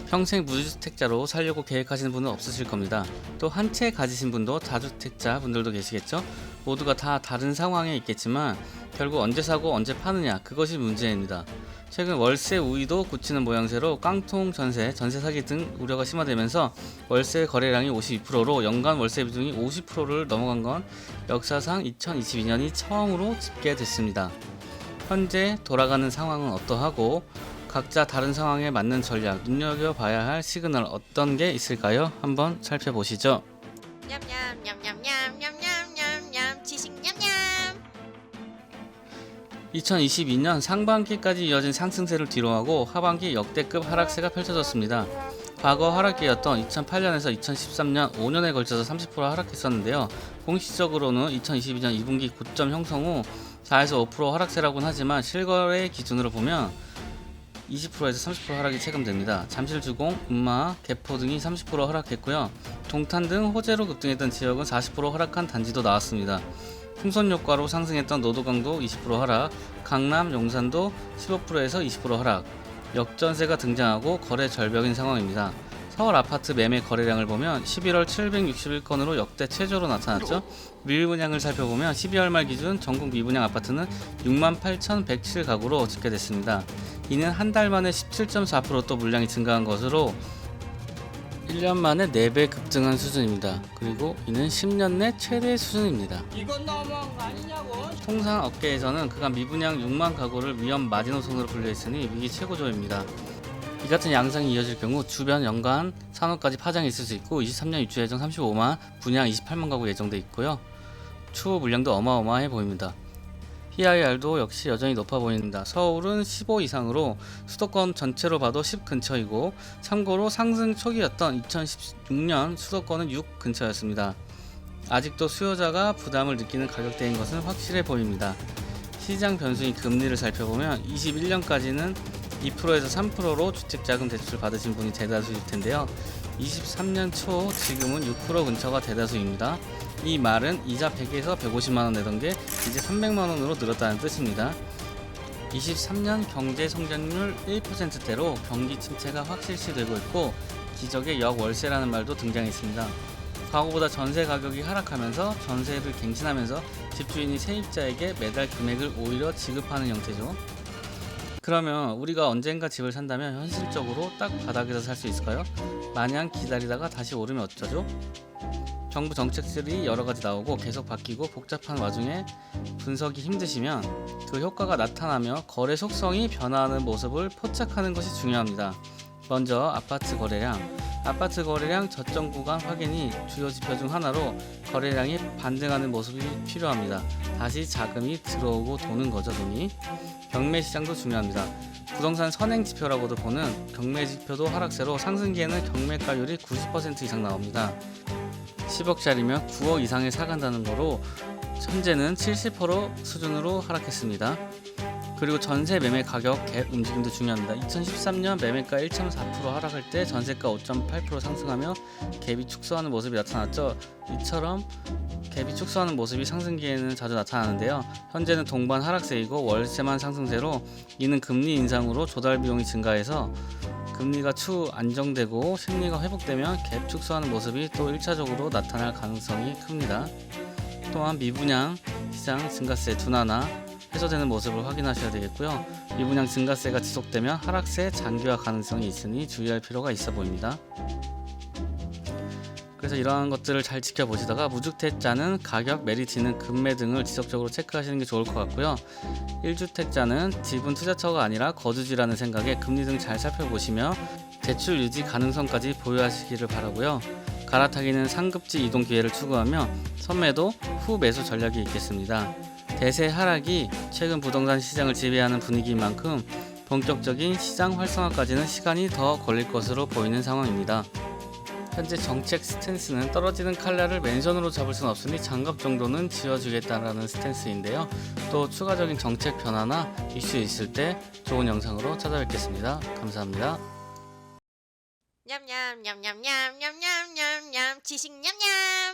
평생 무주택자로 살려고 계획하시는 분은 없으실 겁니다. 또 한 채 가지신 분도 다주택자 분들도 계시겠죠. 모두가 다 다른 상황에 있겠지만 결국 언제 사고 언제 파느냐, 그것이 문제입니다. 최근 월세 우위도 굳히는 모양새로 깡통 전세, 전세 사기 등 우려가 심화되면서 월세 거래량이 52%로 연간 월세 비중이 50%를 넘어간 건 역사상 2022년이 처음으로 집계됐습니다. 현재 돌아가는 상황은 어떠하고 각자 다른 상황에 맞는 전략, 눈여겨봐야 할 시그널 어떤 게 있을까요? 한번 살펴보시죠. 냠냠냠냠냠냠냠냠냠 지식 냠냠. 2022년 상반기까지 이어진 상승세를 뒤로하고 하반기 역대급 하락세가 펼쳐졌습니다. 과거 하락기였던 2008년에서 2013년 5년에 걸쳐서 30% 하락했었는데요. 공식적으로는 2022년 2분기 고점 형성 후 4에서 5% 하락세라고는 하지만 실거래 기준으로 보면 20%에서 30% 하락이 체감됩니다. 잠실주공, 음마, 개포 등이 30% 하락했고요. 동탄 등 호재로 급등했던 지역은 40% 하락한 단지도 나왔습니다. 풍선 효과로 상승했던 노도강도 20% 하락, 강남, 용산도 15%에서 20% 하락, 역전세가 등장하고 거래 절벽인 상황입니다. 서울 아파트 매매 거래량을 보면 11월 761건으로 역대 최저로 나타났죠. 미분양을 살펴보면 12월 말 기준 전국 미분양 아파트는 68,107가구로 집계됐습니다. 이는 한 달 만에 17.4% 물량이 증가한 것으로 1년 만에 4배 급증한 수준입니다. 그리고 이는 10년 내 최대 수준입니다. 이건 너무한 거 아니냐고. 통상 업계에서는 그간 미분양 6만 가구를 위험 마지노선으로 분류했으니 위기 최고조입니다. 이 같은 양상이 이어질 경우 주변 연간 산업까지 파장이 있을 수 있고 23년 입주 예정 35만, 분양 28만 가구 예정돼 있고요. 추후 물량도 어마어마해 보입니다. PIR도 역시 여전히 높아 보입니다. 서울은 15 이상으로 수도권 전체로 봐도 10 근처이고, 참고로 상승 초기였던 2016년 수도권은 6 근처였습니다. 아직도 수요자가 부담을 느끼는 가격대인 것은 확실해 보입니다. 시장 변수인 금리를 살펴보면 21년까지는 2%에서 3%로 주택자금 대출 받으신 분이 대다수일 텐데요. 23년 초 지금은 6% 근처가 대다수입니다. 이 말은 이자 100에서 150만원 내던 게 이제 300만원으로 늘었다는 뜻입니다. 23년 경제 성장률 1%대로 경기 침체가 확실시되고 있고, 기적의 역월세라는 말도 등장했습니다. 과거보다 전세 가격이 하락하면서 전세를 갱신하면서 집주인이 세입자에게 매달 금액을 오히려 지급하는 형태죠. 그러면 우리가 언젠가 집을 산다면 현실적으로 딱 바닥에서 살 수 있을까요? 마냥 기다리다가 다시 오르면 어쩌죠? 정부 정책들이 여러가지 나오고 계속 바뀌고 복잡한 와중에 분석이 힘드시면 그 효과가 나타나며 거래 속성이 변화하는 모습을 포착하는 것이 중요합니다. 먼저 아파트 거래량 저점 구간 확인이 주요 지표 중 하나로 거래량이 반등하는 모습이 필요합니다. 다시 자금이 들어오고 도는 거죠, 돈이. 경매 시장도 중요합니다. 부동산 선행 지표라고도 보는 경매 지표도 하락세로 상승기에는 경매가율이 90% 이상 나옵니다. 10억짜리면 9억 이상에 사간다는 거로 현재는 70% 수준으로 하락했습니다. 그리고 전세 매매 가격 갭 움직임도 중요합니다. 2013년 매매가 1.4% 하락할 때 전세가 5.8% 상승하며 갭이 축소하는 모습이 나타났죠. 이처럼 갭이 축소하는 모습이 상승기에는 자주 나타나는데요. 현재는 동반 하락세이고 월세만 상승세로, 이는 금리 인상으로 조달 비용이 증가해서 금리가 추후 안정되고 심리가 회복되면 갭 축소하는 모습이 또 1차적으로 나타날 가능성이 큽니다. 또한 미분양 시장 증가세 둔화나 해소되는 모습을 확인하셔야 되겠고요. 미분양 증가세가 지속되면 하락세 장기화 가능성이 있으니 주의할 필요가 있어 보입니다. 그래서 이러한 것들을 잘 지켜보시다가 무주택자는 가격, 메리트는 금매 등을 지속적으로 체크하시는 게 좋을 것 같고요. 1주택자는 집은 투자처가 아니라 거주지라는 생각에 금리 등 잘 살펴보시며 대출 유지 가능성까지 보유하시기를 바라고요. 갈아타기는 상급지 이동 기회를 추구하며 선매도 후 매수 전략이 있겠습니다. 대세 하락이 최근 부동산 시장을 지배하는 분위기인 만큼 본격적인 시장 활성화까지는 시간이 더 걸릴 것으로 보이는 상황입니다. 현재 정책 스탠스는 떨어지는 칼날을 맨손으로 잡을 수는 없으니 장갑 정도는 쥐어주겠다라는 스탠스인데요. 또 추가적인 정책 변화나 이슈 있을 때 좋은 영상으로 찾아뵙겠습니다. 감사합니다. 냠냠냠냠냠냠냠냠 지식 냠냠.